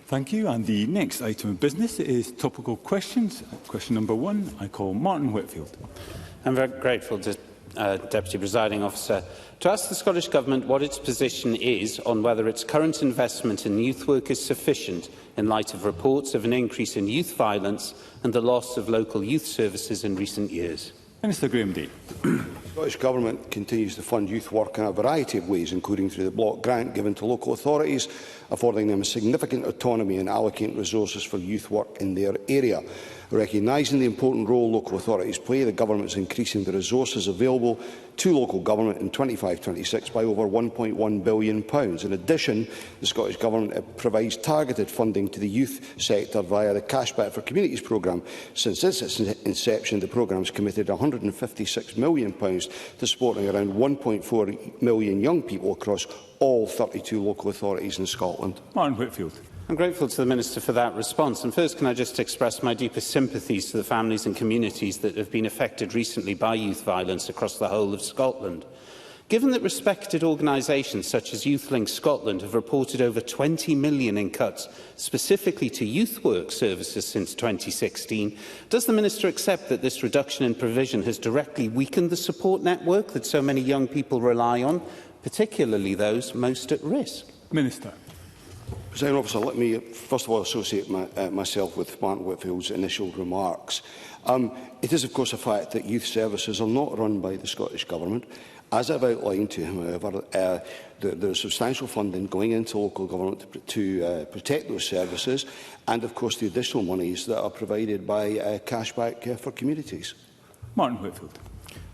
Thank you. And the next item of business is topical questions. Question number 1, I call Martin Whitfield. I'm very grateful to Deputy Presiding Officer to ask the Scottish Government what its position is on whether its current investment in youth work is sufficient in light of reports of an increase in youth violence and the loss of local youth services in recent years. Minister Graham Day. The Scottish Government continues to fund youth work in a variety of ways, including through the block grant given to local authorities, affording them significant autonomy in allocating resources for youth work in their area. Recognising the important role local authorities play, the Government is increasing the resources available to local government in 25-26 by over £1.1 billion. In addition, the Scottish Government provides targeted funding to the youth sector via the Cashback for Communities programme. Since its inception, the programme has committed £156 million to supporting around 1.4 million young people across all 32 local authorities in Scotland. Martin Whitfield. I'm grateful to the Minister for that response. And first, can I just express my deepest sympathies to the families and communities that have been affected recently by youth violence across the whole of Scotland. Given that respected organisations such as YouthLink Scotland have reported over £20 million in cuts specifically to youth work services since 2016, does the Minister accept that this reduction in provision has directly weakened the support network that so many young people rely on, particularly those most at risk? Minister. Presiding Officer, let me first of all associate myself with Martin Whitfield's initial remarks. It is of course a fact that youth services are not run by the Scottish Government. As I've outlined to him, however, there is substantial funding going into local government to protect those services, and of course the additional monies that are provided by Cashback for Communities. Martin Whitfield.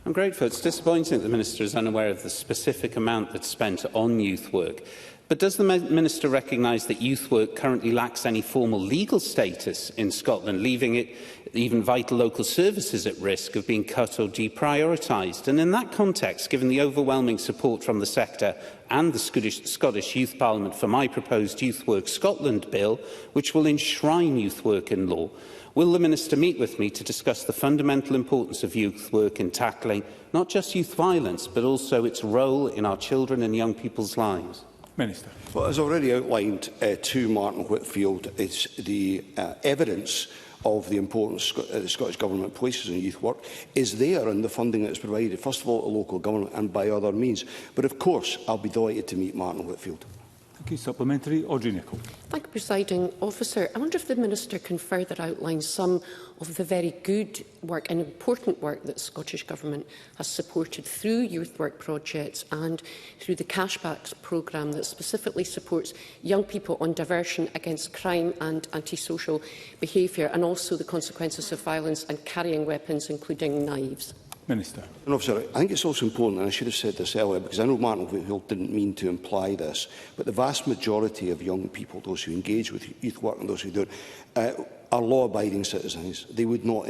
I'm grateful. It's disappointing that the Minister is unaware of the specific amount that's spent on youth work. But does the Minister recognise that youth work currently lacks any formal legal status in Scotland, leaving it even vital local services at risk of being cut or deprioritised? And in that context, given the overwhelming support from the sector and the Scottish Youth Parliament for my proposed Youth Work Scotland bill, which will enshrine youth work in law, will the Minister meet with me to discuss the fundamental importance of youth work in tackling not just youth violence, but also its role in our children and young people's lives? Minister. Well, as already outlined to Martin Whitfield, it's the evidence of the importance the Scottish Government places on youth work is there in the funding that is provided, first of all at local government and by other means. But of course, I'll be delighted to meet Martin Whitfield. Thank you. Supplementary. Audrey Nicholl. Thank you, Presiding Officer. I wonder if the Minister can further outline some of the very good work and important work that the Scottish Government has supported through youth work projects and through the Cashbacks programme that specifically supports young people on diversion against crime and antisocial behaviour, and also the consequences of violence and carrying weapons, including knives. Minister. Officer, I think it's also important, and I should have said this earlier, because I know Martin Whitfield didn't mean to imply this, but the vast majority of young people, those who engage with youth work and those who don't, are law-abiding citizens. They would not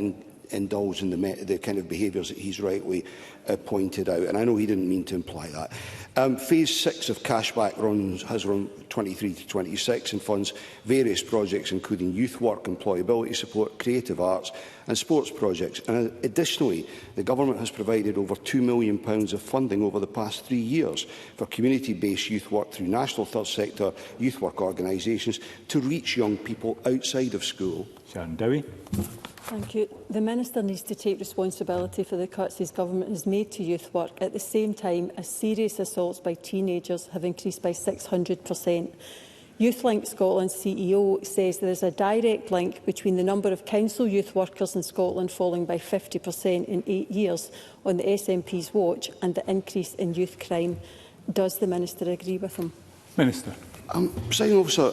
indulge in the kind of behaviours that he's rightly pointed out, and I know he didn't mean to imply that. Phase 6 of Cashback has run 23 to 26 and funds various projects including youth work, employability support, creative arts and sports projects. And additionally, the Government has provided over £2 million of funding over the past 3 years for community-based youth work through national third sector youth work organisations to reach young people outside of school. Sharon Dowie. Thank you. The Minister needs to take responsibility for the cuts his Government has made to youth work at the same time as serious assaults by teenagers have increased by 600%. YouthLink Scotland's CEO says there is a direct link between the number of council youth workers in Scotland falling by 50% in 8 years on the SNP's watch and the increase in youth crime. Does the Minister agree with him? Minister. Presiding Officer,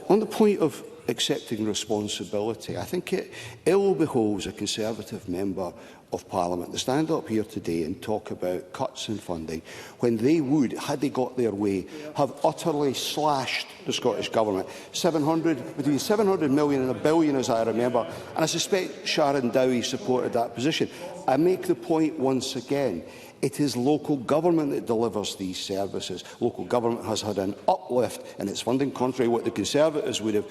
on the point of accepting responsibility, I think it ill behoves a Conservative member of Parliament to stand up here today and talk about cuts in funding when they would, had they got their way, have utterly slashed the Scottish Government. Between 700 million and £1 billion, as I remember, and I suspect Sharon Dowie supported that position. I make the point once again. It is local government that delivers these services. Local government has had an uplift in its funding, contrary to what the Conservatives would have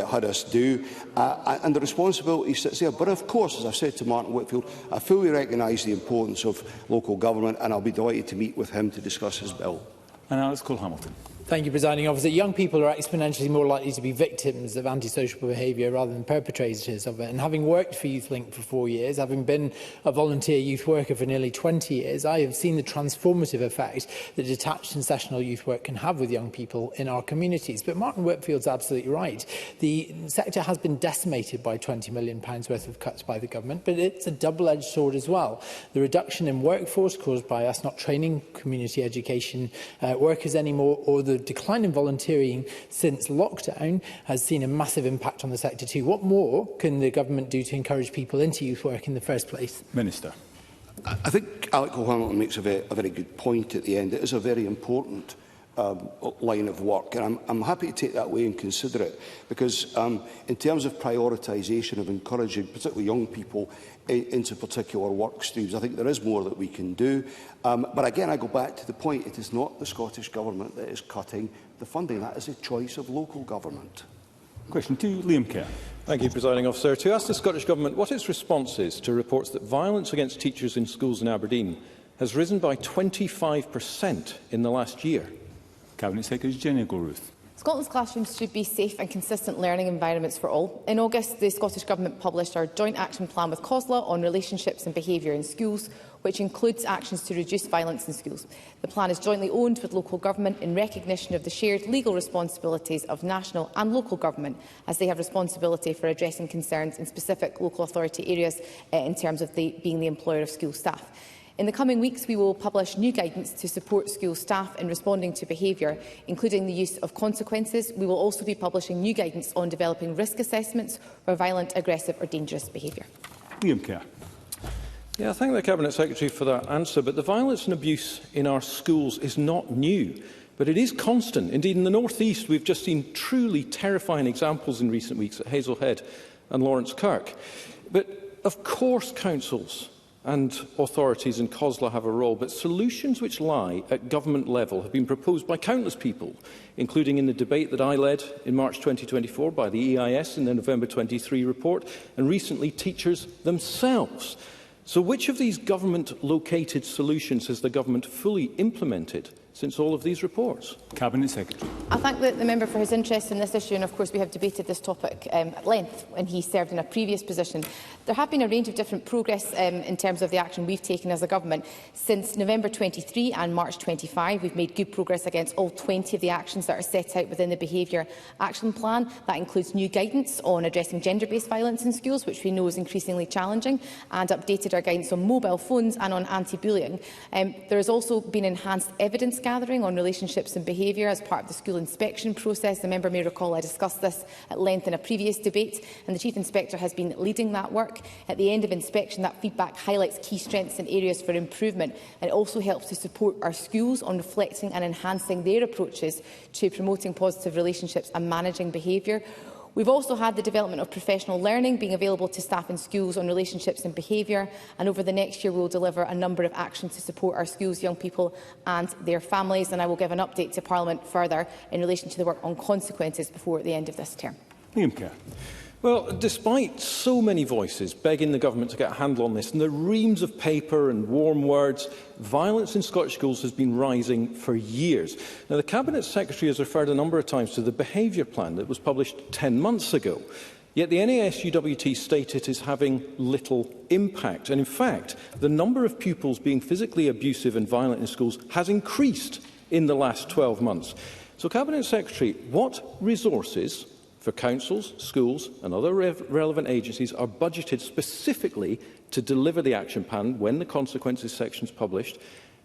had us do, and the responsibility sits there. But of course, as I've said to Martin Whitfield, I fully recognise the importance of local government, and I'll be delighted to meet with him to discuss his bill. And Alex Cole-Hamilton. Thank you, Presiding Officer. Young people are exponentially more likely to be victims of antisocial behaviour rather than perpetrators of it. And having worked for YouthLink for 4 years, having been a volunteer youth worker for nearly 20 years, I have seen the transformative effect that detached and sessional youth work can have with young people in our communities. But Martin Whitfield's absolutely right. The sector has been decimated by £20 million worth of cuts by the government, but it's a double-edged sword as well. The reduction in workforce caused by us not training community education workers anymore, or the decline in volunteering since lockdown has seen a massive impact on the sector too. What more can the government do to encourage people into youth work in the first place? Minister. I think Alec O'Hanlon makes a very good point at the end. It is a very important line of work, and I'm happy to take that away and consider it, because in terms of prioritisation of encouraging particularly young people into particular work streams, I think there is more that we can do. But again, I go back to the point, it is not the Scottish Government that is cutting the funding. That is a choice of local government. Question 2, Liam Kerr. Thank you, Presiding Officer. To ask the Scottish Government what its response is to reports that violence against teachers in schools in Aberdeen has risen by 25% in the last year. Cabinet Secretary Jenny Goruth. Scotland's classrooms should be safe and consistent learning environments for all. In August, the Scottish Government published our joint action plan with COSLA on relationships and behaviour in schools, which includes actions to reduce violence in schools. The plan is jointly owned with local government in recognition of the shared legal responsibilities of national and local government, as they have responsibility for addressing concerns in specific local authority areas in terms of being the employer of school staff. In the coming weeks, we will publish new guidance to support school staff in responding to behaviour, including the use of consequences. We will also be publishing new guidance on developing risk assessments for violent, aggressive or dangerous behaviour. Liam Kerr. I thank the Cabinet Secretary for that answer, but the violence and abuse in our schools is not new, but it is constant. Indeed, in the North East, we've just seen truly terrifying examples in recent weeks at Hazelhead and Lawrence Kirk. But of course, councils and authorities in COSLA have a role, but solutions which lie at government level have been proposed by countless people, including in the debate that I led in March 2024 by the EIS in the November 23 report, and recently teachers themselves. So which of these government-located solutions has the government fully implemented since all of these reports? Cabinet Secretary. I thank the member for his interest in this issue, and of course we have debated this topic at length when he served in a previous position. There have been a range of different progress in terms of the action we've taken as a government. Since November 23 and March 25, we've made good progress against all 20 of the actions that are set out within the Behaviour Action Plan. That includes new guidance on addressing gender-based violence in schools, which we know is increasingly challenging, and updated our guidance on mobile phones and on anti-bullying. There has also been enhanced evidence gathering on relationships and behaviour as part of the school inspection process. The member may recall I discussed this at length in a previous debate, and the Chief Inspector has been leading that work. At the end of inspection, that feedback highlights key strengths and areas for improvement, and it also helps to support our schools on reflecting and enhancing their approaches to promoting positive relationships and managing behaviour. We've also had the development of professional learning being available to staff in schools on relationships and behaviour, and over the next year we will deliver a number of actions to support our schools, young people and their families, and I will give an update to Parliament further in relation to the work on consequences before the end of this term. Liam Kerr. Well, despite so many voices begging the government to get a handle on this, and the reams of paper and warm words, violence in Scottish schools has been rising for years. Now, the Cabinet Secretary has referred a number of times to the behaviour plan that was published 10 months ago. Yet the NASUWT state it is having little impact. And in fact, the number of pupils being physically abusive and violent in schools has increased in the last 12 months. So, Cabinet Secretary, what resources for councils, schools and other relevant agencies are budgeted specifically to deliver the action plan when the consequences section is published?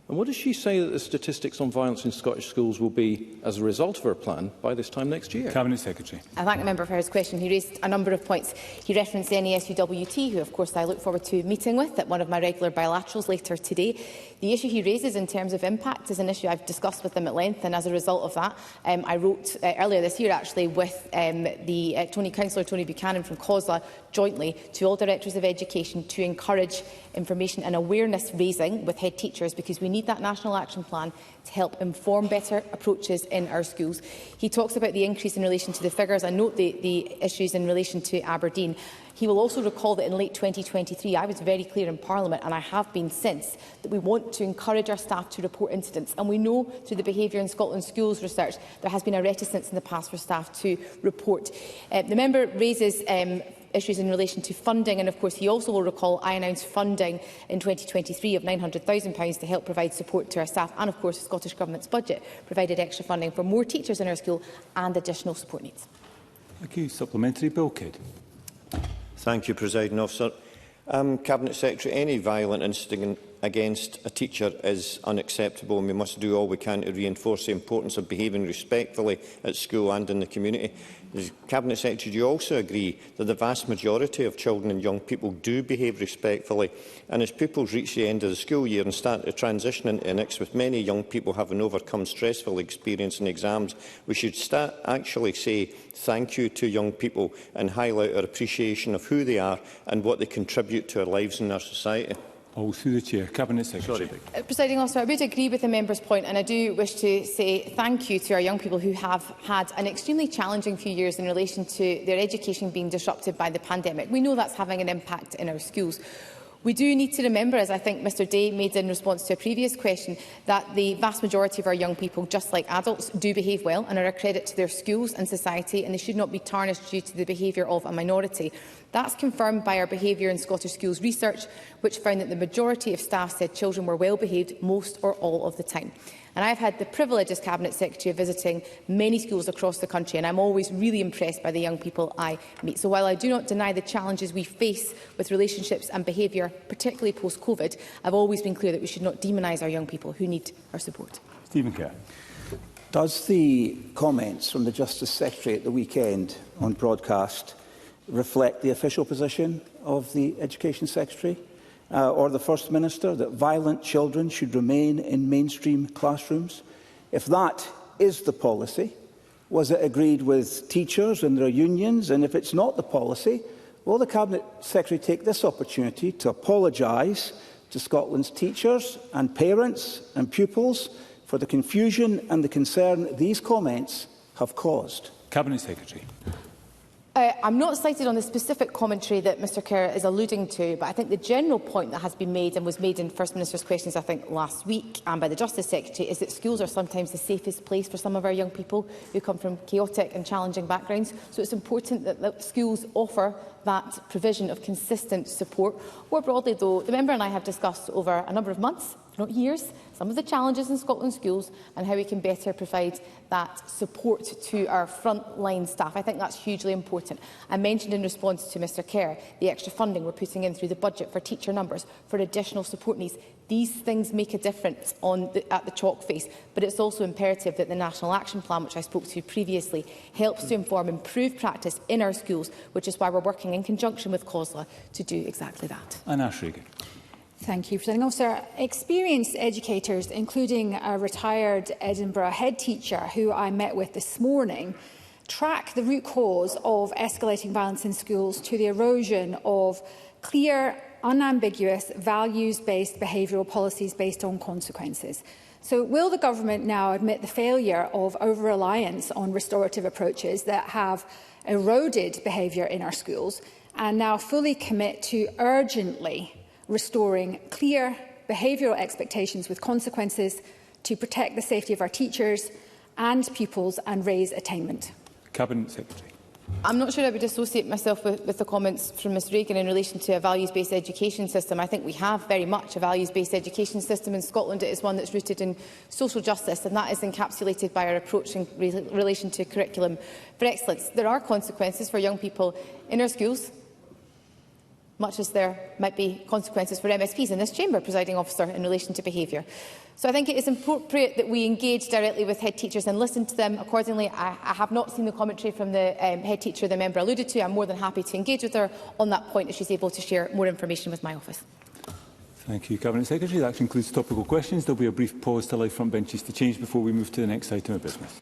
And what does she say that the statistics on violence in Scottish schools will be as a result of her plan by this time next year? Cabinet Secretary. I thank the member for his question. He raised a number of points. He referenced the NASUWT, who of course I look forward to meeting with at one of my regular bilaterals later today. The issue he raises in terms of impact is an issue I've discussed with them at length, and as a result of that, I wrote earlier this year actually with the Councillor Tony Buchanan from COSLA jointly to all Directors of Education to encourage information and awareness raising with head teachers, because we need need that national action plan to help inform better approaches in our schools. He talks about the increase in relation to the figures. I note the issues in relation to Aberdeen. He will also recall that in late 2023, I was very clear in Parliament, and I have been since, that we want to encourage our staff to report incidents. And we know through the Behaviour in Scotland Schools research there has been a reticence in the past for staff to report. The member raises issues in relation to funding, and of course he also will recall I announced funding in 2023 of £900,000 to help provide support to our staff, and of course the Scottish Government's budget provided extra funding for more teachers in our school and additional support needs. Thank you. Supplementary, Bill Kidd. Thank you, Presiding Officer. Cabinet Secretary, any violent incident against a teacher is unacceptable, and we must do all we can to reinforce the importance of behaving respectfully at school and in the community. As Cabinet Secretary, do you also agree that the vast majority of children and young people do behave respectfully? And as pupils reach the end of the school year and start to transition into next, with many young people having overcome stressful experience in exams, we should actually say thank you to young people and highlight our appreciation of who they are and what they contribute to our lives and our society. All through the Chair. Cabinet Secretary. Presiding Officer, I would agree with the member's point, and I do wish to say thank you to our young people who have had an extremely challenging few years in relation to their education being disrupted by the pandemic. We know that's having an impact in our schools. We do need to remember, as I think Mr Day made in response to a previous question, that the vast majority of our young people, just like adults, do behave well and are a credit to their schools and society, and they should not be tarnished due to the behaviour of a minority. That's confirmed by our Behaviour in Scottish Schools research, which found that the majority of staff said children were well behaved most or all of the time. And I've had the privilege as Cabinet Secretary of visiting many schools across the country, and I'm always really impressed by the young people I meet. So while I do not deny the challenges we face with relationships and behaviour, particularly post-COVID, I've always been clear that we should not demonise our young people who need our support. Stephen Kerr. Does the comments from the Justice Secretary at the weekend on broadcast reflect the official position of the Education Secretary or the First Minister, that violent children should remain in mainstream classrooms? If that is the policy, was it agreed with teachers and their unions? And if it's not the policy, will the Cabinet Secretary take this opportunity to apologise to Scotland's teachers and parents and pupils for the confusion and the concern these comments have caused? Cabinet Secretary. I'm not cited on the specific commentary that Mr Kerr is alluding to, but I think the general point that has been made and was made in First Minister's questions, I think, last week and by the Justice Secretary, is that schools are sometimes the safest place for some of our young people who come from chaotic and challenging backgrounds. So it's important that schools offer that provision of consistent support. More broadly, though, the member and I have discussed over a number of months, not years, some of the challenges in Scotland's schools and how we can better provide that support to our frontline staff. I think that's hugely important. I mentioned in response to Mr Kerr the extra funding we're putting in through the budget for teacher numbers, for additional support needs. These things make a difference at the chalk face, but it's also imperative that the National Action Plan, which I spoke to previously, helps to inform improved practice in our schools, which is why we're working in conjunction with COSLA to do exactly that. And Ash Regan. Thank you, Presiding Officer. Experienced educators, including a retired Edinburgh head teacher who I met with this morning, track the root cause of escalating violence in schools to the erosion of clear, unambiguous, values-based behavioural policies based on consequences. So will the Government now admit the failure of over-reliance on restorative approaches that have eroded behaviour in our schools and now fully commit to urgently restoring clear behavioural expectations with consequences to protect the safety of our teachers and pupils and raise attainment? Cabinet Secretary. I'm not sure I would associate myself with the comments from Ms Regan in relation to a values-based education system. I think we have very much a values-based education system in Scotland. It is one that's rooted in social justice, and that is encapsulated by our approach in relation to curriculum for excellence. There are consequences for young people in our schools, much as there might be consequences for MSPs in this chamber, Presiding Officer, in relation to behaviour. So I think it is appropriate that we engage directly with head teachers and listen to them accordingly. I have not seen the commentary from the head teacher the member alluded to. I'm more than happy to engage with her on that point if she's able to share more information with my office. Thank you, Cabinet Secretary. That concludes topical questions. There will be a brief pause to allow front benches to change before we move to the next item of business.